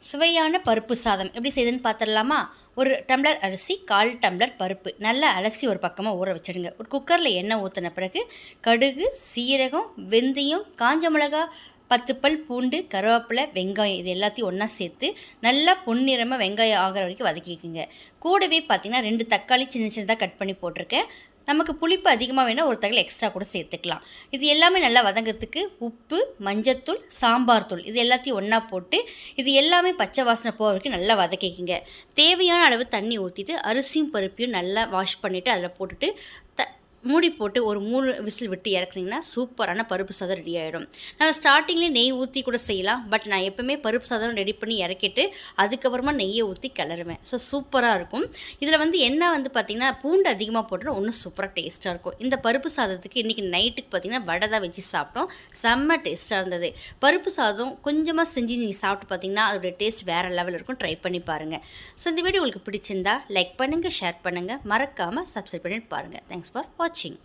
சுவையான பருப்பு சாதம் எப்படி செய்யுதுன்னு பார்த்துடலாமா? ஒரு டம்ளர் அரிசி, 1/4 டம்ளர் பருப்பு நல்லா அலசி ஒரு பக்கமாக ஊற வச்சுடுங்க. ஒரு குக்கரில் எண்ணெய் ஊற்றின பிறகு கடுகு, சீரகம், வெந்தயம், காஞ்ச மிளகா, 10 பல் பூண்டு, கருவேப்பிலை, வெங்காயம் இது எல்லாத்தையும் ஒன்றா சேர்த்து நல்லா பொன்னிறமாக வெங்காயம் ஆகிற வரைக்கும் வதக்கிக்குங்க. கூடவே பார்த்திங்கன்னா 2 தக்காளி சின்ன சின்னதாக கட் பண்ணி போட்டிருக்கேன். நமக்கு புளிப்பு அதிகமாக வேணால் ஒரு தகவல் எக்ஸ்ட்ரா கூட சேர்த்துக்கலாம். இது எல்லாமே நல்லா வதங்கிறதுக்கு உப்பு, மஞ்சத்தூள், சாம்பார் தூள் இது எல்லாத்தையும் ஒன்றா போட்டு இது எல்லாமே பச்சை வாசனை போகிற வரைக்கும் நல்லா வதக்கிக்கிங்க. தேவையான அளவு தண்ணி ஊற்றிட்டு அரிசியும் பருப்பையும் நல்லா வாஷ் பண்ணிவிட்டு அதில் போட்டுட்டு மூடி போட்டு ஒரு 3 விசில் விட்டு இறக்குனீங்கன்னா சூப்பரான பருப்பு சாதம் ரெடி ஆகிடும். நம்ம ஸ்டார்டிங்லேயே நெய் ஊற்றி கூட செய்யலாம். பட் நான் எப்போவுமே பருப்பு சாதம் ரெடி பண்ணி இறக்கிட்டு அதுக்கப்புறமா நெய்யை ஊற்றி கிளறுவேன். ஸோ சூப்பராக இருக்கும். இதில் என்ன பார்த்திங்கன்னா பூண்டு அதிகமாக போட்டோன்னா இன்னும் சூப்பராக டேஸ்ட்டாக இருக்கும். இந்த பருப்பு சாதத்துக்கு இன்றைக்கி நைட்டுக்கு பார்த்திங்கன்னா வடை தான் வச்சு சாப்பிட்டோம். செம்ம டேஸ்ட்டாக இருந்தது. பருப்பு சாதம் கொஞ்சமாக செஞ்சு நீங்கள் சாப்பிட்டு பார்த்திங்கன்னா அதோடய டேஸ்ட் வேறு லெவலில் இருக்கும். ட்ரை பண்ணி பாருங்கள். ஸோ இந்த வீடியோ உங்களுக்கு பிடிச்சிருந்தா லைக் பண்ணுங்கள், ஷேர் பண்ணுங்கள், மறக்காமல் சப்ஸ்கிரைப் பண்ணிட்டு பாருங்கள். தேங்க்ஸ் ஃபார் வாட்சிங்.